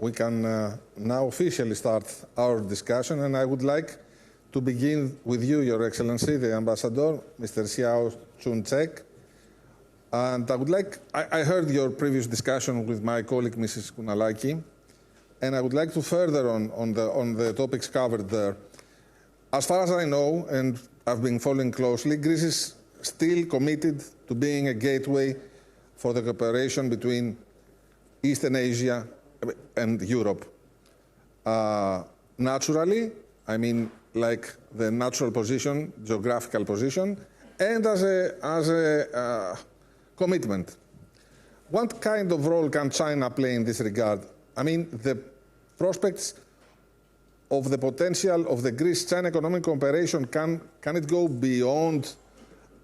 we can now officially start our discussion, and I would like to begin with you, Your Excellency, the Ambassador, Mr. Xiao Chun-Chek. And I would like, I heard your previous discussion with my colleague, Mrs. Kunalaki, and I would like to further on the topics covered there. As far as I know, and I've been following closely, Greece is still committed to being a gateway for the cooperation between Eastern Asia and Europe. Naturally, I mean, like the natural position, geographical position, and as a commitment. What kind of role can China play in this regard? I mean, the prospects of the potential of the Greece-China economic cooperation, can it go beyond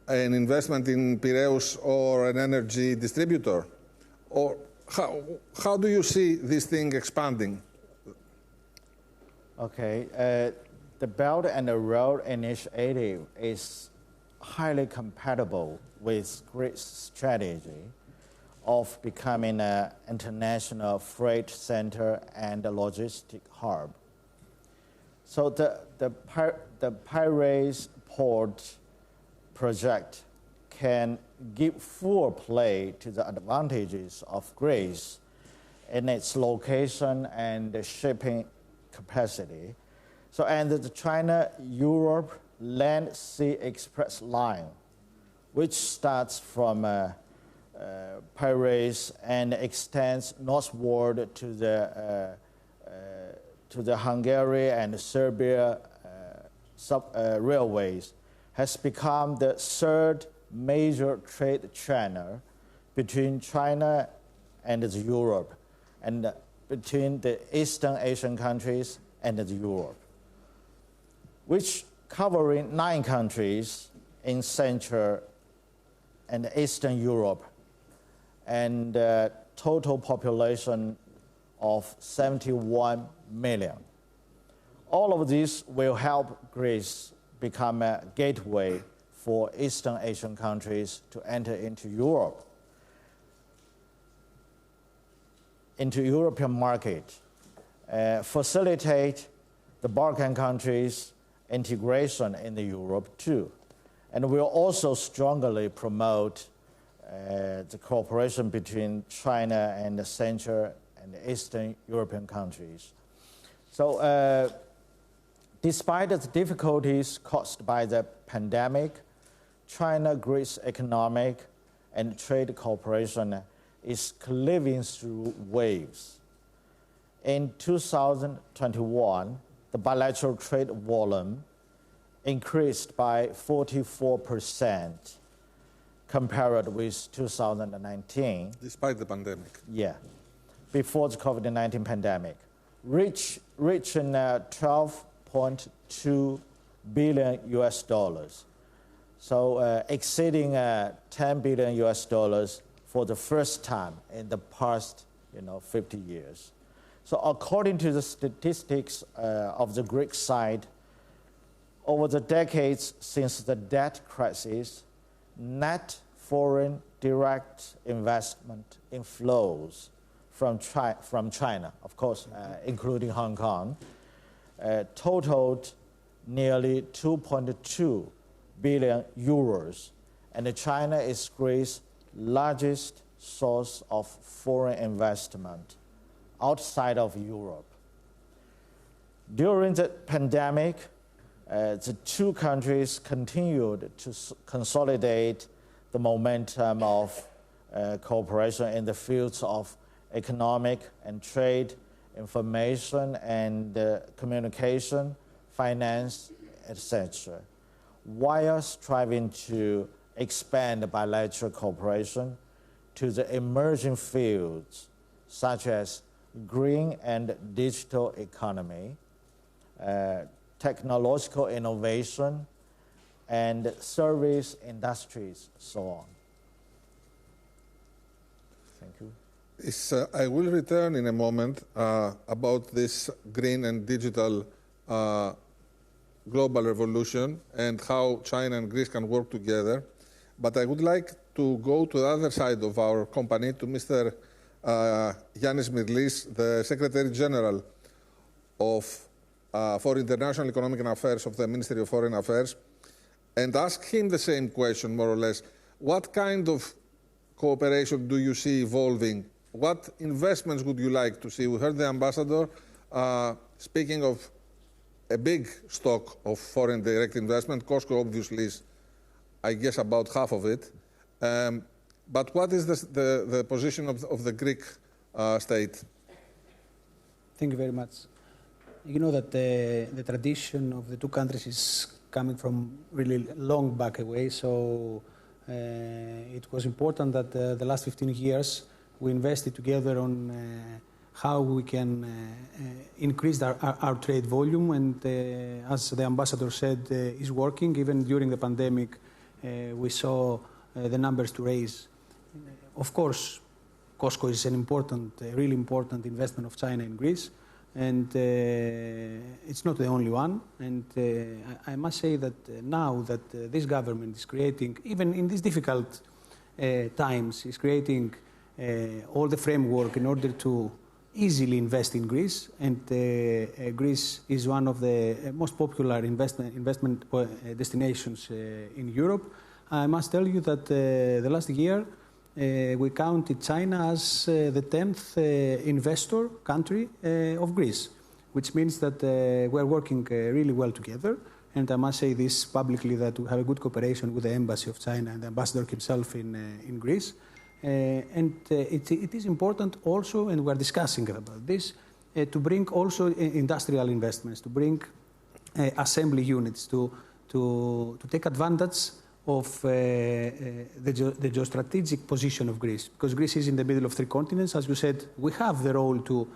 an investment in Piraeus or an energy distributor? Or how do you see this thing expanding? Okay, the Belt and the Road Initiative is highly compatible with Greece's strategy of becoming an international freight center and a logistic hub. So the Piraeus port project can give full play to the advantages of Greece in its location and the shipping capacity. So, and the China-Europe Land-Sea Express line, which starts from Piraeus and extends northward to the Hungary and Serbia railways, has become the third major trade channel between China and Europe, and between the Eastern Asian countries and Europe, which covering 9 countries in Central and Eastern Europe, and a total population of 71 million. All of this will help Greece become a gateway for Eastern Asian countries to enter into Europe, into European market, facilitate the Balkan countries' integration in Europe too. And we'll also strongly promote the cooperation between China and the Central and Eastern European countries. So despite the difficulties caused by the pandemic, China-Greece economic and trade cooperation is cleaving through waves. In 2021, the bilateral trade volume increased by 44% compared with 2019. Despite the pandemic. Yeah, before the COVID-19 pandemic, reaching $12.2 billion US dollars. So exceeding $10 billion US dollars for the first time in the past 50 years. So according to the statistics of the Greek side, over the decades since the debt crisis, net foreign direct investment inflows from China, of course, including Hong Kong, totaled nearly 2.2 billion euros, and China is Greece's largest source of foreign investment outside of Europe. During the pandemic, the two countries continued to consolidate the momentum of cooperation in the fields of economic and trade, information and communication, finance, etc., while striving to expand bilateral cooperation to the emerging fields such as green and digital economy, technological innovation, and service industries, so on. Thank you. I will return in a moment about this green and digital global revolution and how China and Greece can work together. But I would like to go to the other side of our company, to Mr. Giannis Smyrlής, the Secretary General for International Economic Affairs of the Ministry of Foreign Affairs, and ask him the same question, more or less. What kind of cooperation do you see evolving? What investments would you like to see? We heard the ambassador speaking of a big stock of foreign direct investment. Costco obviously is, I guess, about half of it. But what is the position of the Greek state? Thank you very much. You know that the tradition of the two countries is coming from really long back away, so it was important that the last 15 years we invested together on how we can increase our trade volume, and as the ambassador said, is working. Even during the pandemic, we saw the numbers to raise. Of course, Costco is an important, really important investment of China in Greece, and it's not the only one. And I must say that now that this government is creating, even in these difficult times, is creating all the framework in order to easily invest in Greece, and Greece is one of the most popular investment destinations in Europe. I must tell you that the last year we counted China as the 10th investor country of Greece, which means that we're working really well together. And I must say this publicly, that we have a good cooperation with the Embassy of China and the ambassador himself in Greece. And it is important also, and we're discussing about this, to bring also industrial investments, to bring assembly units, to take advantage of the geostrategic position of Greece. Because Greece is in the middle of three continents. As you said, we have the role to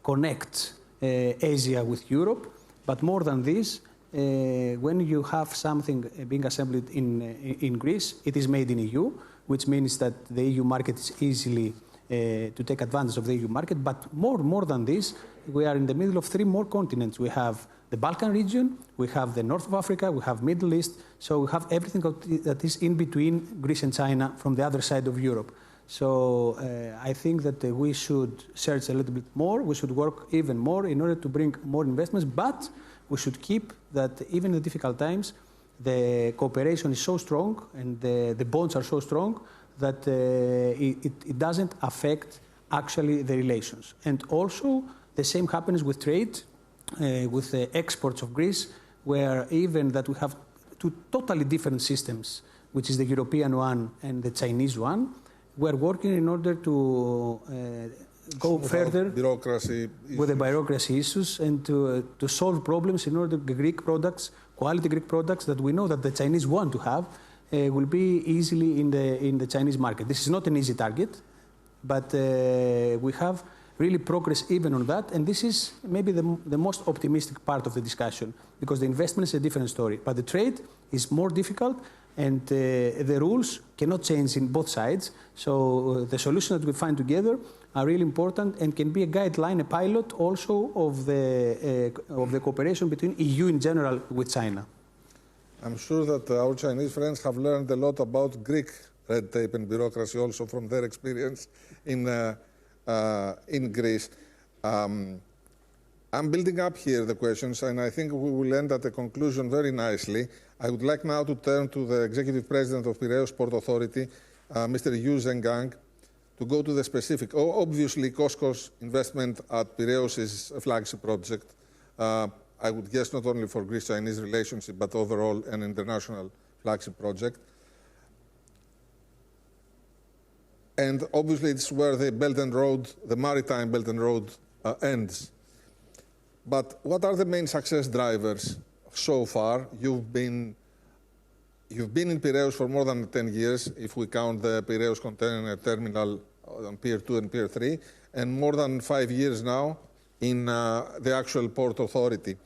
connect Asia with Europe. But more than this, when you have something being assembled in Greece, it is made in EU, which means that the EU market is easily to take advantage of the EU market. But more than this, we are in the middle of three more continents. We have the Balkan region, we have the north of Africa, we have Middle East. So we have everything that is in between Greece and China from the other side of Europe. So I think that we should search a little bit more. We should work even more in order to bring more investments. But we should keep that even in the difficult times, the cooperation is so strong and the bonds are so strong that it doesn't affect actually the relations. And also the same happens with trade, with the exports of Greece, where even that we have two totally different systems, which is the European one and the Chinese one, we're working in order to go further with the bureaucracy issues and to solve problems in order the Greek products, quality Greek products that we know that the Chinese want to have, will be easily in the Chinese market. This is not an easy target, but we have really progress even on that, and this is maybe the most optimistic part of the discussion, because the investment is a different story, but the trade is more difficult, and the rules cannot change in both sides. So the solutions that we find together are really important and can be a guideline, a pilot also of the cooperation between EU in general with China. I'm sure that our Chinese friends have learned a lot about Greek red tape and bureaucracy also from their experience in Greece. I'm building up here the questions, and I think we will end at a conclusion very nicely. I would like now to turn to the Executive President of Piraeus Port Authority, Mr. Yu Zhengang, to go to the specific. Obviously, Costco's investment at Piraeus is a flagship project. I would guess not only for Greece-Chinese relationship, but overall an international flagship project. And obviously, it's where the Belt and Road, the maritime Belt and Road, ends. But what are the main success drivers so far? You've been in Piraeus for more than 10 years, if we count the Piraeus container terminal on Pier 2 and Pier 3, and more than 5 years now in the actual Port Authority.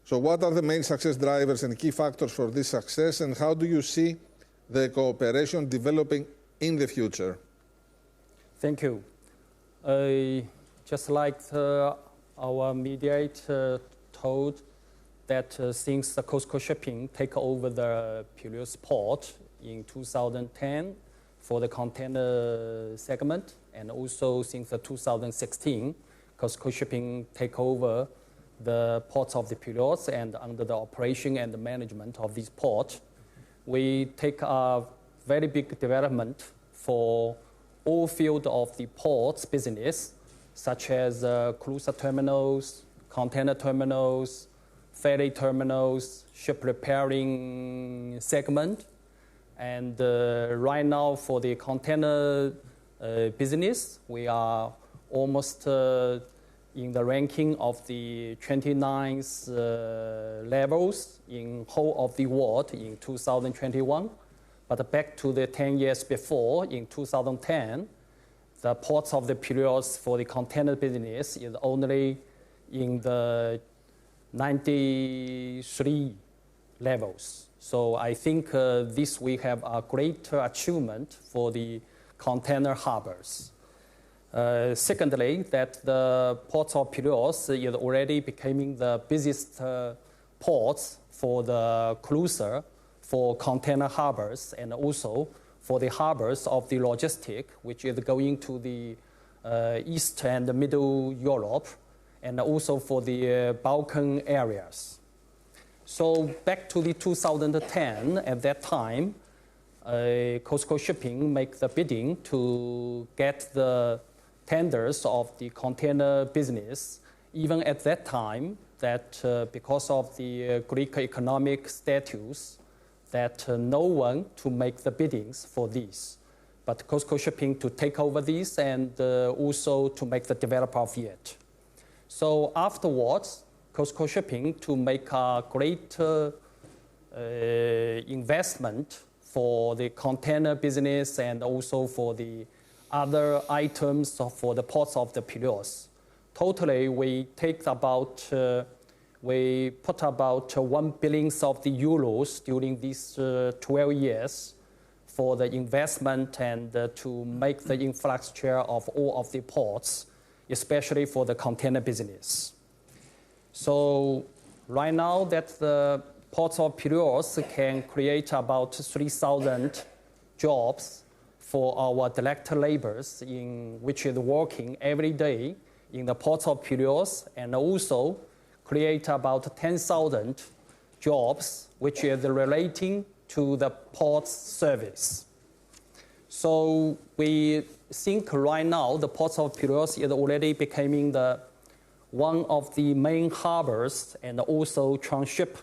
So what are the main success drivers and key factors for this success, and how do you see the cooperation developing in the future? Thank you. Just like our mediator told that since the Costco Shipping take over the Piraeus port in 2010, for the container segment, and also since 2016, COSCO Shipping take over the ports of the Piraeus, and under the operation and the management of this port, we take a very big development for all field of the ports business, such as cruiser terminals, container terminals, ferry terminals, ship repairing segment. And right now for the container business, we are almost in the ranking of the 29th levels in whole of the world in 2021. But back to the 10 years before, in 2010, the ports of the Piraeus for the container business is only in the 93 levels. So I think this we have a great achievement for the container harbors. Secondly, that the ports of Piraeus is already becoming the busiest ports for the cruiser, for container harbors, and also for the harbors of the logistic, which is going to the East and Middle Europe, and also for the Balkan areas. So back to the 2010, at that time, COSCO Shipping make the bidding to get the tenders of the container business. Even at that time, that because of the Greek economic status, that no one to make the biddings for these. But COSCO Shipping to take over these and also to make the developer of it. So afterwards, COSCO Shipping to make a great investment for the container business and also for the other items for the ports of the Piraeus. Totally, we take about, we put about 1 billion of the euros during these 12 years for the investment and to make the infrastructure of all of the ports, especially for the container business. So right now that the ports of Piraeus can create about 3,000 jobs for our direct laborers in which is working every day in the ports of Piraeus, and also create about 10,000 jobs which is relating to the ports service. So we think right now the ports of Piraeus is already becoming the one of the main harbors and also transship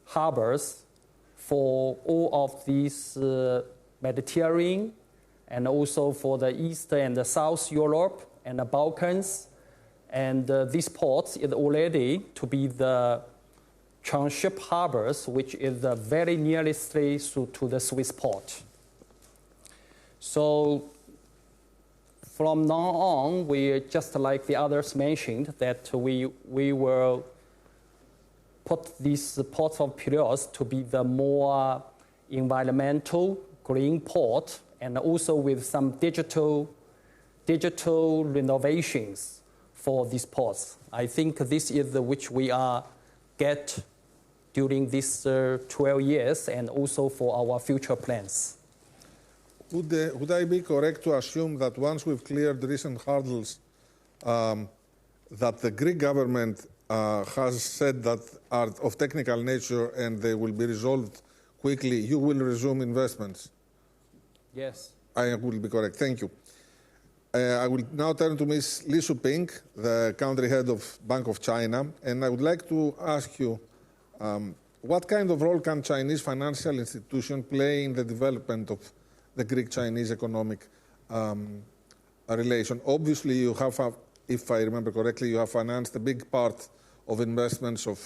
harbors for all of these Mediterranean and also for the East and the South Europe and the Balkans. And these ports is already to be the transship harbors, which is very nearest to the Swiss port. So from now on, we just like the others mentioned that we will put these ports of Piraeus to be the more environmental green port, and also with some digital renovations for these ports. I think this is which we are get during these 12 years and also for our future plans. Would I be correct to assume that once we've cleared recent hurdles, that the Greek government has said that are of technical nature and they will be resolved quickly, you will resume investments? Yes. I will be correct. Thank you. I will now turn to Ms. Li Shuping, the country head of Bank of China, and I would like to ask you, what kind of role can Chinese financial institutions play in the development of the Greek-Chinese economic relation? Obviously, you have, if I remember correctly, you have financed a big part of investments of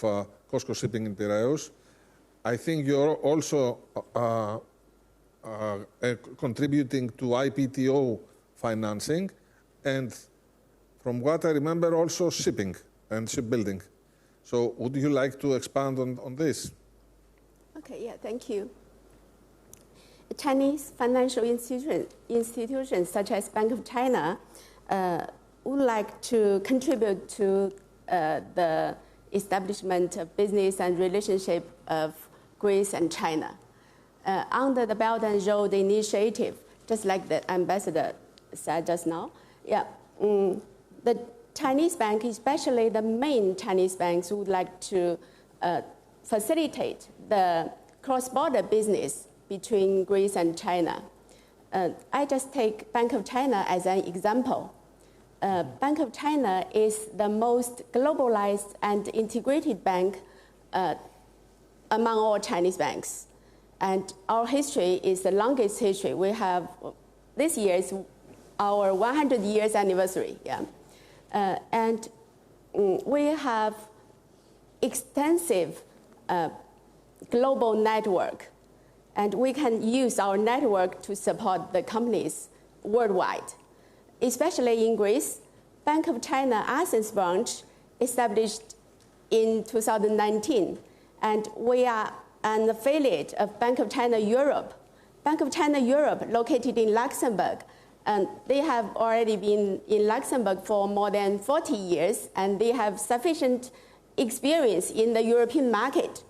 COSCO Shipping in Piraeus. I think you're also contributing to IPTO financing, and from what I remember, also shipping and shipbuilding. So would you like to expand on this? Okay, yeah, thank you. Chinese financial institutions such as Bank of China would like to contribute to the establishment of business and relationship of Greece and China. Under the Belt and Road Initiative, just like the ambassador said just now. Yeah, the Chinese bank, especially the main Chinese banks, would like to facilitate the cross-border business between Greece and China. I just take Bank of China as an example. Bank of China is the most globalized and integrated bank among all Chinese banks. And our history is the longest history. We have, this year is our 100 years anniversary. Yeah. And we have extensive global network. And we can use our network to support the companies worldwide. Especially in Greece, Bank of China Athens branch established in 2019. And we are an affiliate of Bank of China Europe. Bank of China Europe, located in Luxembourg, and they have already been in Luxembourg for more than 40 years, and they have sufficient experience in the European market.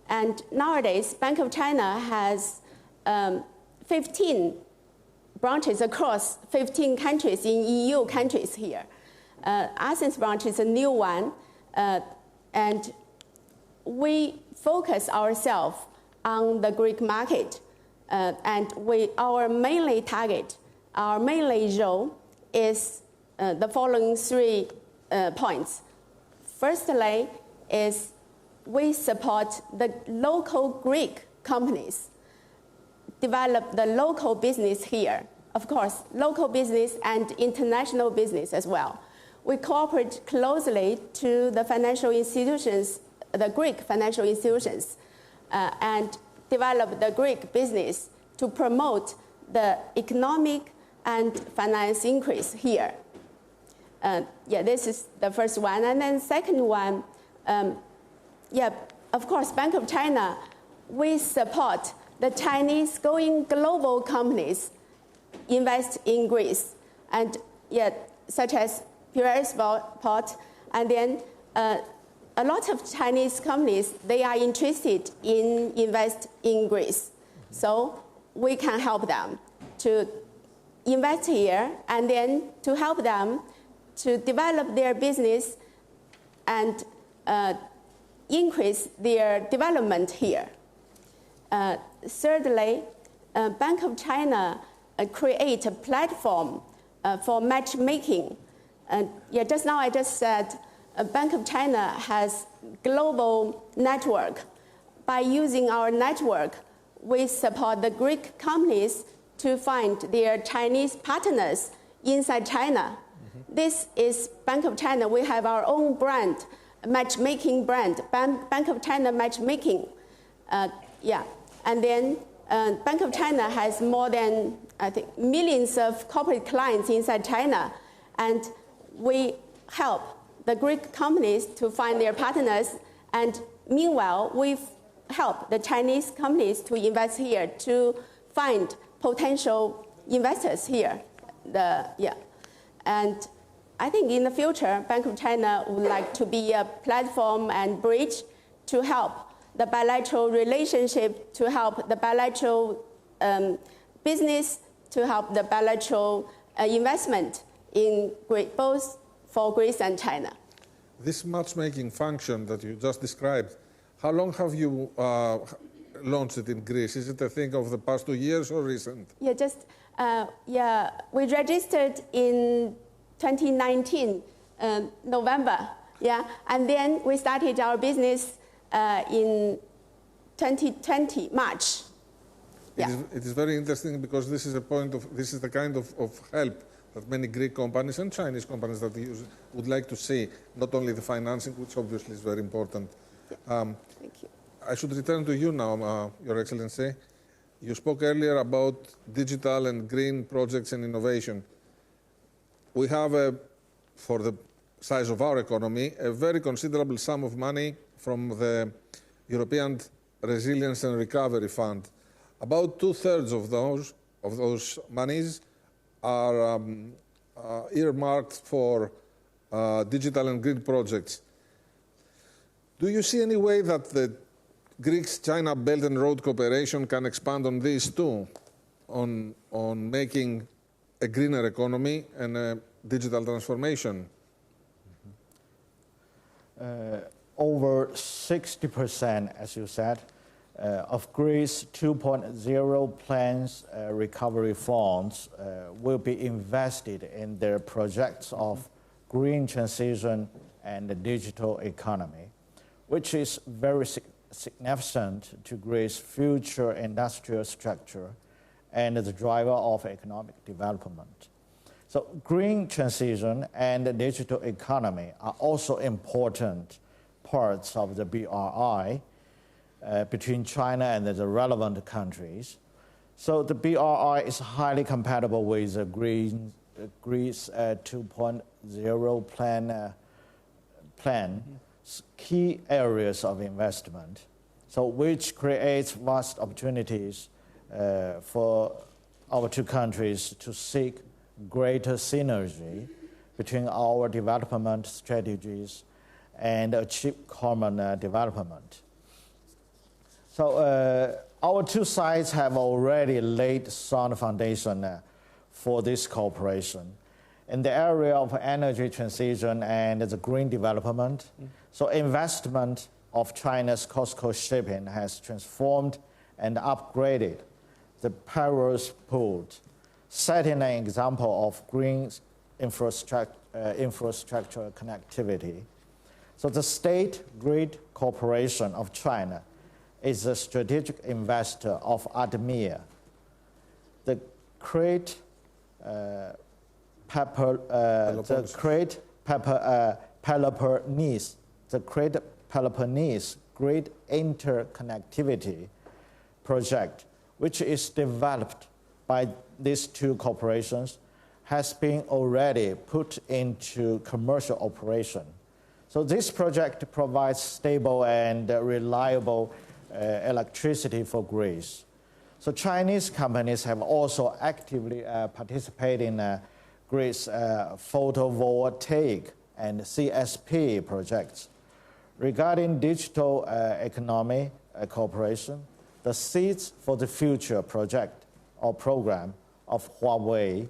And nowadays, Bank of China has 15 branches across 15 countries in EU countries here. Athens branch is a new one, and we focus ourselves on the Greek market, and our mainly target, our mainly role is the following 3 points. Firstly is we support the local Greek companies, develop the local business here. Of course, local business and international business as well. We cooperate closely to the financial institutions, the Greek financial institutions, and develop the Greek business to promote the economic and finance increase here. This is the first one. And then second one, of course, Bank of China, we support the Chinese going global companies invest in Greece, and such as Piraeus Port, and then a lot of Chinese companies, they are interested in invest in Greece. So we can help them to invest here and then to help them to develop their business and increase their development here. Thirdly, Bank of China create a platform for matchmaking. Just now I just said Bank of China has global network. By using our network, we support the Greek companies to find their Chinese partners inside China. This is Bank of China. We have our own brand, matchmaking brand, Bank of China Matchmaking. And then Bank of China has more than, I think, millions of corporate clients inside China. And we help the Greek companies to find their partners. And meanwhile, we help the Chinese companies to invest here, to find potential investors here. And I think in the future, Bank of China would like to be a platform and bridge to help the bilateral relationship, to help the bilateral business, to help the bilateral investment in both for Greece and China. This matchmaking function that you just described, how long have you launched it in Greece? Is it a thing of the past 2 years or recent? We registered in 2019, November, and then we started our business in 2020, March. It is very interesting because this is the kind of help that many Greek companies and Chinese companies that would like to see, not only the financing, which obviously is very important. Thank you. I should return to you now, Your Excellency. You spoke earlier about digital and green projects and innovation. We have, for the size of our economy, a very considerable sum of money from the European Resilience and Recovery Fund. About 2/3 of those monies are earmarked for digital and green projects. Do you see any way that the Greek-China Belt and Road Cooperation can expand on these too, on making a greener economy and a digital transformation? Over 60%, as you said, of Greece 2.0 plans recovery funds will be invested in their projects of green transition and the digital economy, which is very significant to Greece's future industrial structure and the driver of economic development. So green transition and the digital economy are also important parts of the BRI between China and the relevant countries. So the BRI is highly compatible with the Greece 2.0 plan key areas of investment, so which creates vast opportunities for our two countries to seek greater synergy between our development strategies and achieve common development. So our two sides have already laid sound foundation for this cooperation in the area of energy transition and the green development. So investment of China's COSCO shipping has transformed and upgraded the Paros Port, setting an example of green infrastructure connectivity. So the State-Grid Corporation of China is a strategic investor of Admir. The Great Peloponnese Grid Interconnectivity Project, which is developed by these two corporations, has been already put into commercial operation. So this project provides stable and reliable electricity for Greece. So Chinese companies have also actively participated in Greece's photovoltaic and CSP projects. Regarding digital economy cooperation, the Seeds for the Future project or program of Huawei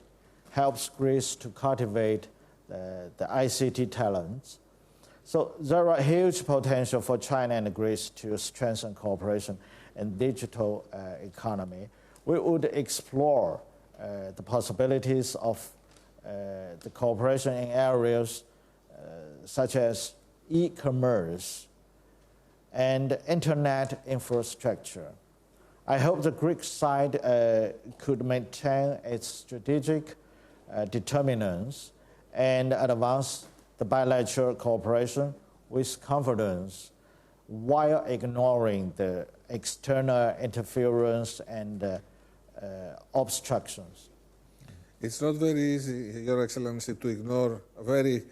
helps Greece to cultivate the ICT talents. So there are huge potential for China and Greece to strengthen cooperation in digital economy. We would explore the possibilities of the cooperation in areas such as e-commerce and internet infrastructure. I hope the Greek side could maintain its strategic determinants and advance the bilateral cooperation with confidence while ignoring the external interference and obstructions. It's not very easy, Your Excellency, to ignore very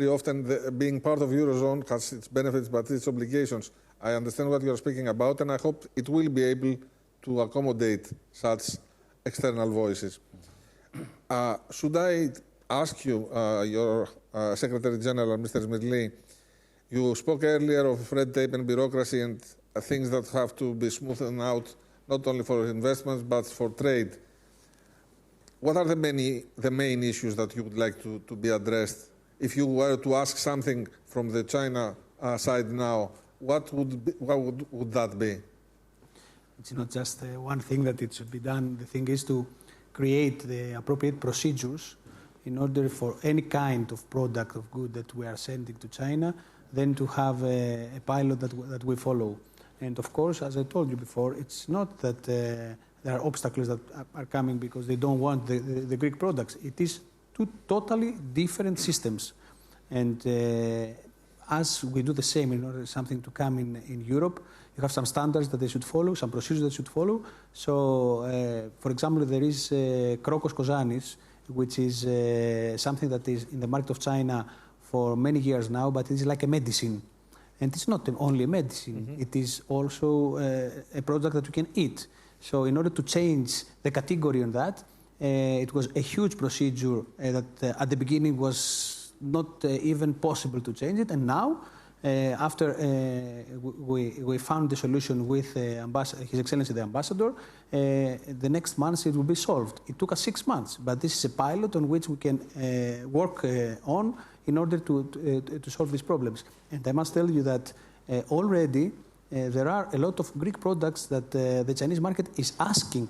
often being part of Eurozone has its benefits but its obligations. I understand what you're speaking about, and I hope it will be able to accommodate such external voices. Should I ask you, your Secretary General, Mr. Smyrlής, you spoke earlier of red tape and bureaucracy and things that have to be smoothened out, not only for investments but for trade. What are the main issues that you would like to be addressed? If you were to ask something from the China side now, what would that be? It's not just one thing that it should be done. The thing is to create the appropriate procedures in order for any kind of product of good that we are sending to China, then to have a pilot that we follow. And of course, as I told you before, it's not that there are obstacles that are coming because they don't want the Greek products. It is two totally different systems. And as we do the same in order something to come in Europe, you have some standards that they should follow, some procedures that should follow. So, for example, there is Crocos Kozanis, which is something that is in the market of China for many years now, but it's like a medicine. And it's not only a medicine, mm-hmm. It is also a product that you can eat. So in order to change the category on that, it was a huge procedure that at the beginning was not even possible to change it. And now After we found the solution with His Excellency the Ambassador, the next months it will be solved. It took us 6 months, but this is a pilot on which we can work on in order to solve these problems. And I must tell you that already there are a lot of Greek products that the Chinese market is asking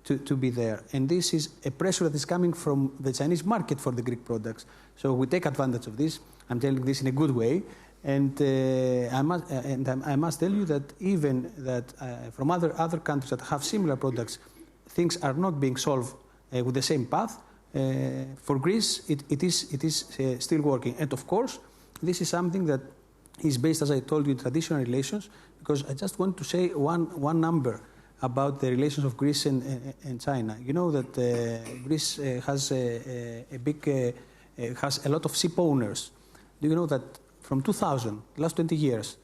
to be there. And this is a pressure that is coming from the Chinese market for the Greek products. So we take advantage of this. I'm telling this in a good way. And I must tell you that even that from other countries that have similar products, things are not being solved with the same path. For Greece, it is still working. And of course, this is something that is based, as I told you, in traditional relations, because I just want to say one number about the relations of Greece and China. You know that Greece has has a lot of ship owners. Do you know that from 2000, last 20 years,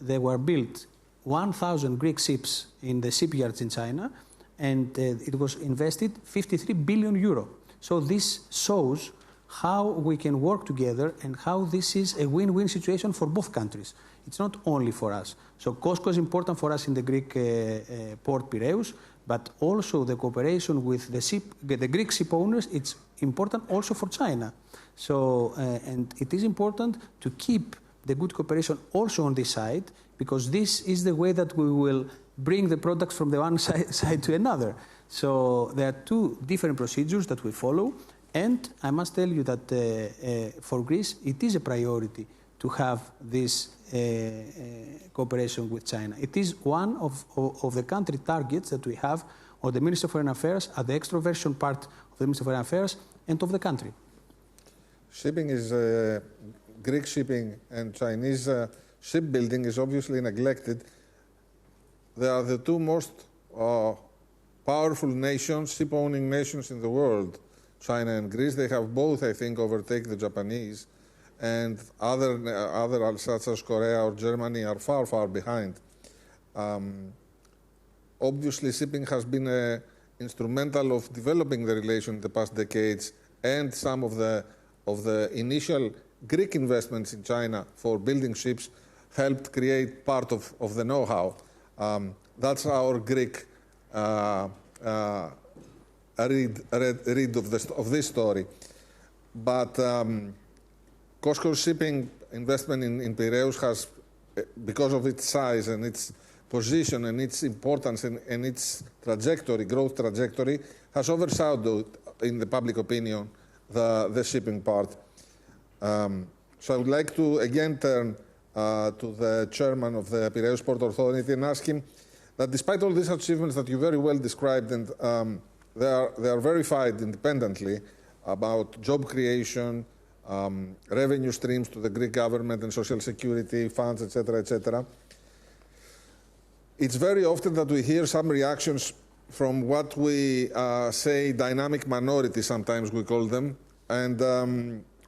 there were built 1,000 Greek ships in the shipyards in China, and it was invested 53 billion euro. So this shows how we can work together and how this is a win-win situation for both countries. It's not only for us. So COSCO is important for us in the Greek port Piraeus, but also the cooperation with the Greek ship owners, it's important also for China. So, and it is important to keep the good cooperation also on this side, because this is the way that we will bring the products from the one side to another. So there are two different procedures that we follow. And I must tell you that for Greece, it is a priority to have this cooperation with China. It is one of the country targets that we have on the Ministry of Foreign Affairs, at the extroversion part of the Ministry of Foreign Affairs, and of the country. Shipping is, Greek shipping and Chinese shipbuilding is obviously neglected. They are the two most powerful nations, ship-owning nations in the world, China and Greece. They have both, I think, overtaken the Japanese, and other such as Korea or Germany are far, far behind. Obviously, shipping has been instrumental of developing the relation in the past decades, and some of the initial Greek investments in China for building ships helped create part of the know-how. That's our Greek read of this story. But COSCO's shipping investment in Piraeus has, because of its size and its position and its importance and its trajectory, growth trajectory, has overshadowed in the public opinion the shipping part. So I would like to again turn to the chairman of the Piraeus Port Authority and ask him that despite all these achievements that you very well described, and they are verified independently about job creation, revenue streams to the Greek government and social security funds, etc., etc. It's very often that we hear some reactions from what we say dynamic minorities, sometimes we call them, and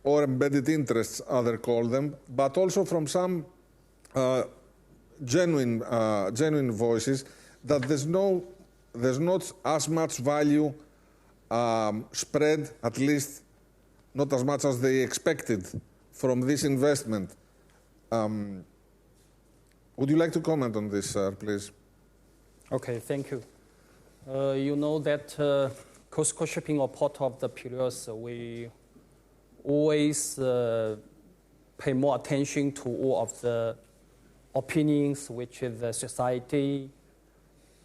or embedded interests, others call them, but also from some genuine voices that there's not as much value spread, at least not as much as they expected from this investment. Would you like to comment on this, sir, please? Okay, thank you. You know that COSCO Shipping or Port of the Piraeus, we always pay more attention to all of the opinions which the society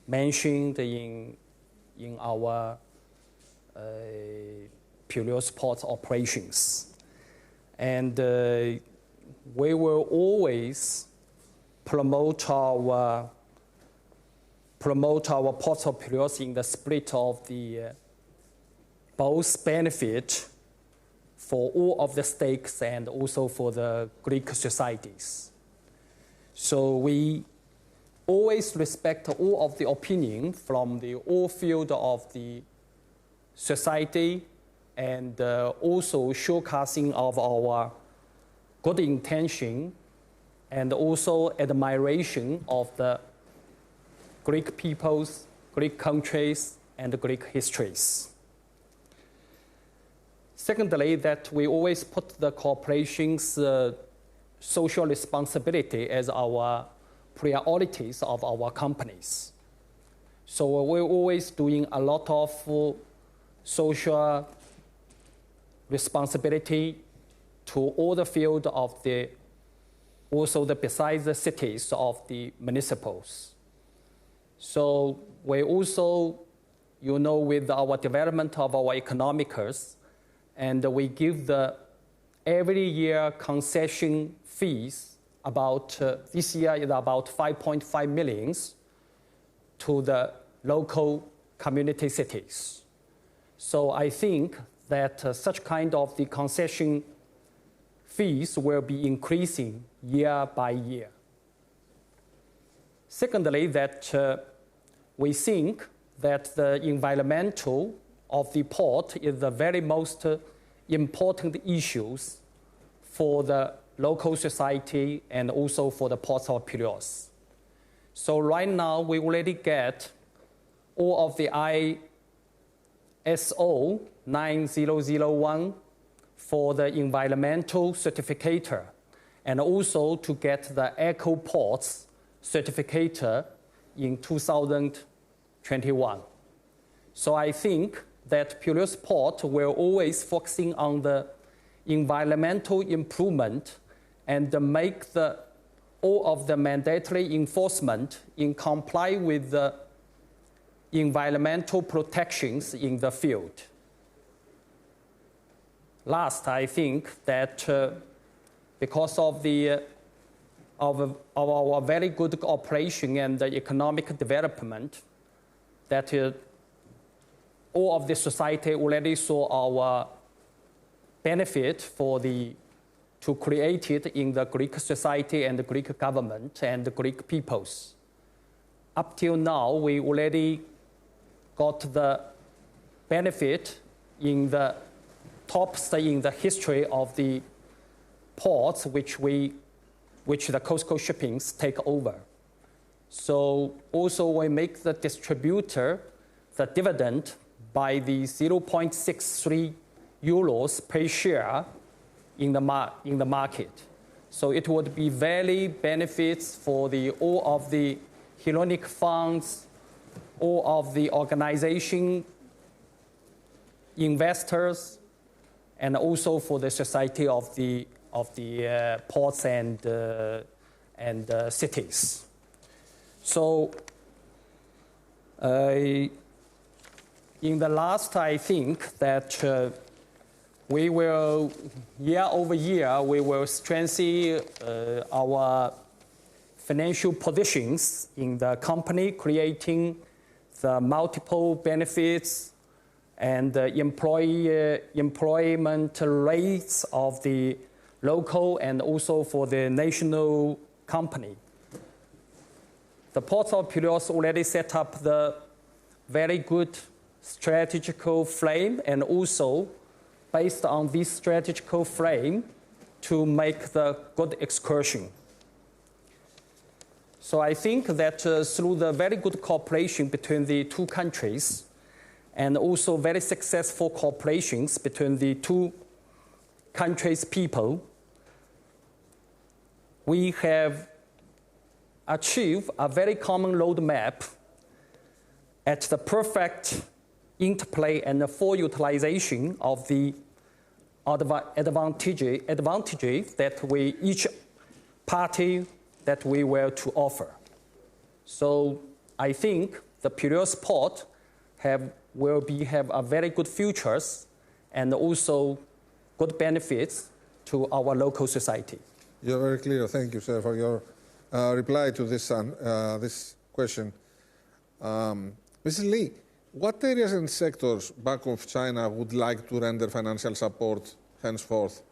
mentioned in our Piraeus port operations. And we will always promote our port of Piraeus in the spirit of the both benefit for all of the stakes and also for the Greek societies. So we always respect all of the opinion from the all field of the society, and also showcasing of our good intention and also admiration of the Greek peoples, Greek countries, and Greek histories. Secondly, that we always put the cooperations social responsibility as our priorities of our companies. So we're always doing a lot of social responsibility to all the field of the, also the besides the cities of the municipals. So we also, you know, with our development of our economicals, and we give the every year concession fees about, this year is about 5.5 million to the local community cities. So I think that such kind of the concession fees will be increasing year by year. Secondly, that we think that the environmental of the port is the very most important issues for the local society and also for the ports of Piraeus. So right now, we already get all of the ISO 9001 for the environmental certificator, and also to get the Eco Ports certificator in 2021. So I think that Piraeus Port will always focusing on the environmental improvement and make all of the mandatory enforcement in comply with the environmental protections in the field. Last, I think that because of our very good cooperation and the economic development, that all of the society already saw our benefit to create it in the Greek society and the Greek government and the Greek peoples. Up till now, we already got the benefit in the tops in the history of the ports which the COSCO shippings take over. So also we make the distributor the dividend by the 0.63 euros per share in the market. So it would be very benefits for all of the Hellenic funds, all of the organization, investors, and also for the society of the ports and cities. So in the last, I think that we will, year over year, we will strengthen our financial positions in the company, creating the multiple benefits and the employment rates of the local and also for the national company. The Port of Piraeus already set up the very good strategical frame, and also based on this strategical frame to make the good excursion. So I think that through the very good cooperation between the two countries, and also very successful cooperations between the two countries' people, we have achieved a very common roadmap at the perfect interplay and the full utilization of the advantages that each party that we were to offer. So I think the Piraeus port will have a very good futures and also good benefits to our local society. You're very clear. Thank you, sir, for your reply to this question. Mrs. Li, what areas and sectors Bank of China would like to render financial support henceforth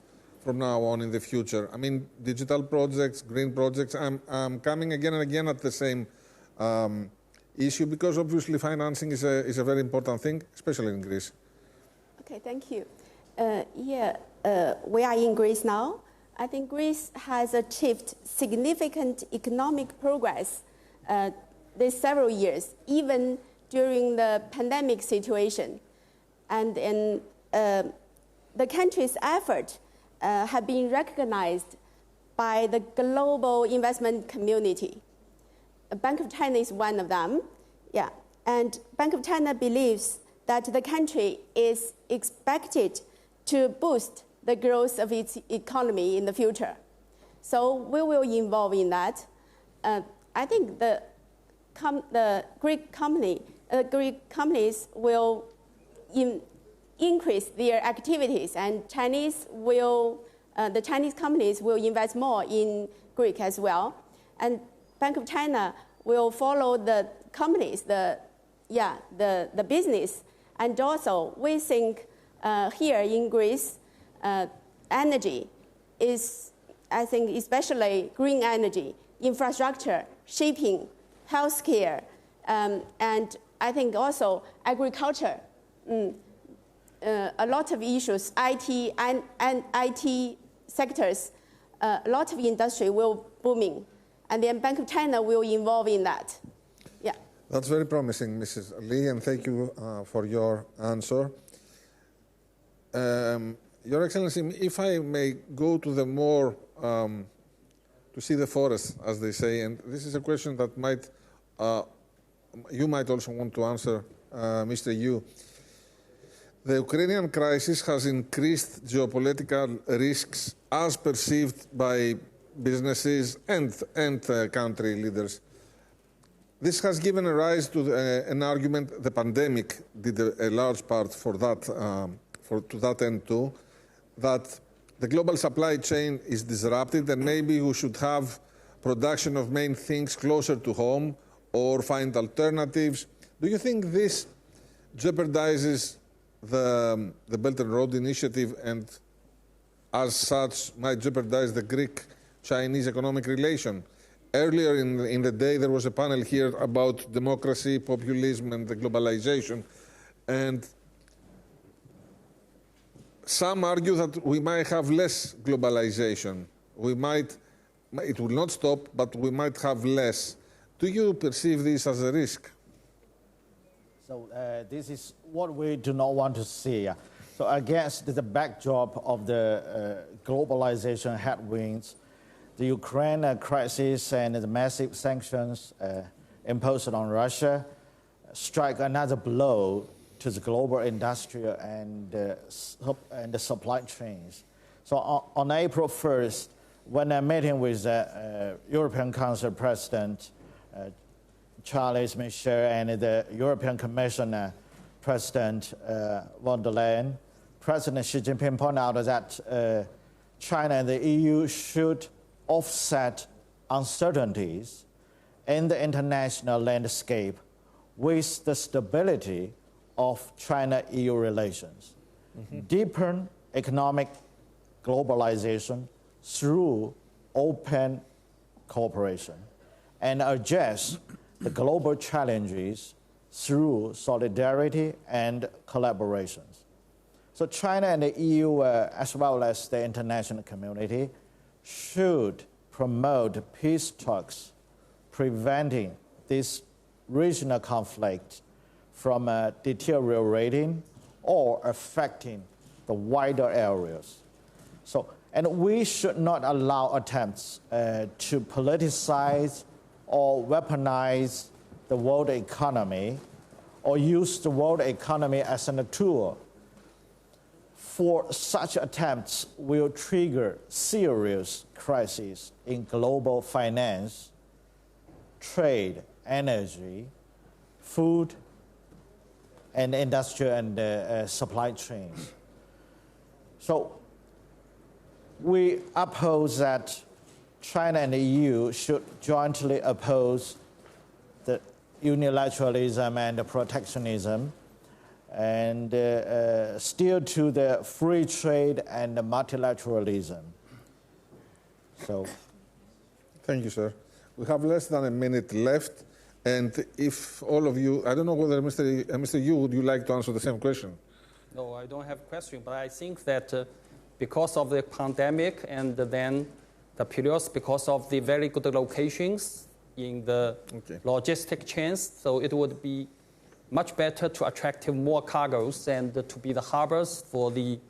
from now on in the future? I mean, digital projects, green projects. I'm coming again and again at the same issue because obviously financing is a very important thing, especially in Greece. Okay, thank you. We are in Greece now. I think Greece has achieved significant economic progress these several years, even during the pandemic situation. And the country's effort have been recognized by the global investment community. Bank of China is one of them. Yeah. And Bank of China believes that the country is expected to boost the growth of its economy in the future. So we will involve in that. I think the Greek companies will increase their activities, and the Chinese companies will invest more in Greek as well. And Bank of China will follow the companies, the business. And also, we think here in Greece, energy is, I think, especially green energy, infrastructure, shipping, healthcare, and I think also agriculture. A lot of issues, IT and IT sectors, a lot of industry will booming. And then Bank of China will involve in that. Yeah. That's very promising, Mrs. Lee, and thank you for your answer. Your Excellency, if I may go to the more, to see the forest, as they say, and this is a question that you might also want to answer, Mr. Yu. The Ukrainian crisis has increased geopolitical risks as perceived by businesses and country leaders. This has given a rise to an argument. The pandemic did a large part for that, to that end too, that the global supply chain is disrupted and maybe we should have production of main things closer to home or find alternatives. Do you think this jeopardizes the Belt and Road Initiative and as such might jeopardize the Greek-Chinese economic relation? Earlier in the day there was a panel here about democracy, populism and the globalization, and some argue that we might have less globalization. It will not stop, but we might have less. Do you perceive this as a risk? So this is what we do not want to see. So against the backdrop of the globalization headwinds, the Ukraine crisis and the massive sanctions imposed on Russia strike another blow to the global industrial and the supply chains. So on April 1st, when I'm meeting with European Council President Charles Michel and the European Commissioner President von der Leyen, President Xi Jinping pointed out that China and the EU should offset uncertainties in the international landscape with the stability of China-EU relations, deepen economic globalization through open cooperation, and address the global challenges through solidarity and collaborations. So China and the EU, as well as the international community, should promote peace talks, preventing this regional conflict from deteriorating or affecting the wider areas. And we should not allow attempts to politicize or weaponize the world economy or use the world economy as a tool. For such attempts will trigger serious crises in global finance, trade, energy, food, and industrial and supply chains. So we oppose that China and the EU should jointly oppose the unilateralism and the protectionism and steer to the free trade and the multilateralism. So, thank you, sir. We have less than a minute left, and if all of you, I don't know whether Mr. Yu, would you like to answer the same question? No, I don't have a question, but I think that because of the pandemic and then the periods, because of the very good locations in the logistic chains, so it would be much better to attract more cargoes and to be the harbors for the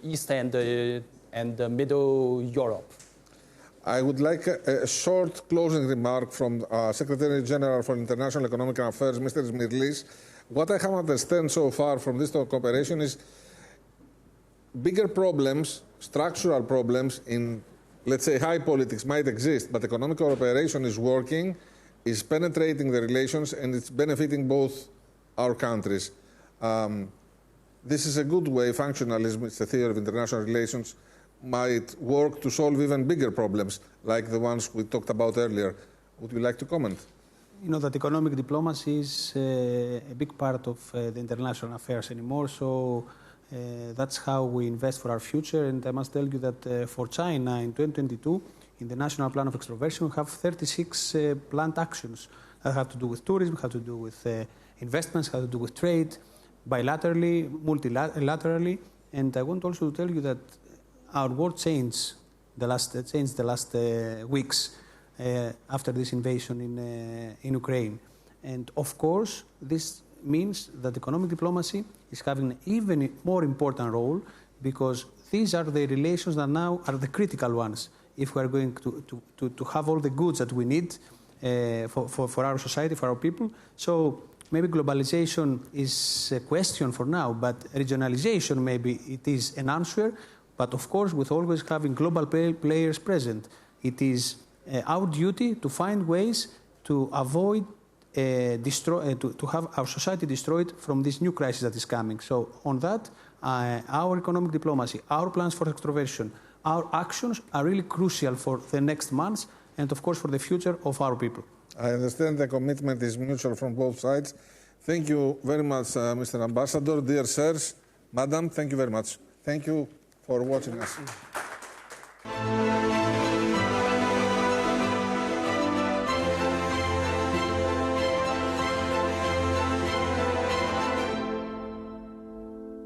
East and the Middle Europe. I would like a short closing remark from Secretary General for International Economic Affairs, Mr. Σμυρλής. What I have understood so far from this cooperation is bigger problems, structural problems in, let's say, high politics might exist, but economic cooperation is working, is penetrating the relations, and it's benefiting both our countries. This is a good way, functionalism, it's the theory of international relations, might work to solve even bigger problems, like the ones we talked about earlier. Would you like to comment? You know that economic diplomacy is a big part of the international affairs anymore, so that's how we invest for our future. And I must tell you that for China in 2022, in the National Plan of Extroversion, we have 36 planned actions that have to do with tourism, have to do with investments, have to do with trade, bilaterally, multilaterally. And I want also to tell you that our world changed the last weeks after this invasion in Ukraine. And of course, this means that economic diplomacy is having an even more important role, because these are the relations that now are the critical ones if we are going to have all the goods that we need for our society, for our people. So maybe globalization is a question for now, but regionalization, maybe it is an answer. But of course, with always having global players present, it is our duty to find ways to avoid to have our society destroyed from this new crisis that is coming. So on that, our economic diplomacy, our plans for extroversion, our actions are really crucial for the next months and of course for the future of our people. I understand the commitment is mutual from both sides. Thank you very much, Mr. Ambassador. Dear sirs, Madam, thank you very much. Thank you for watching us.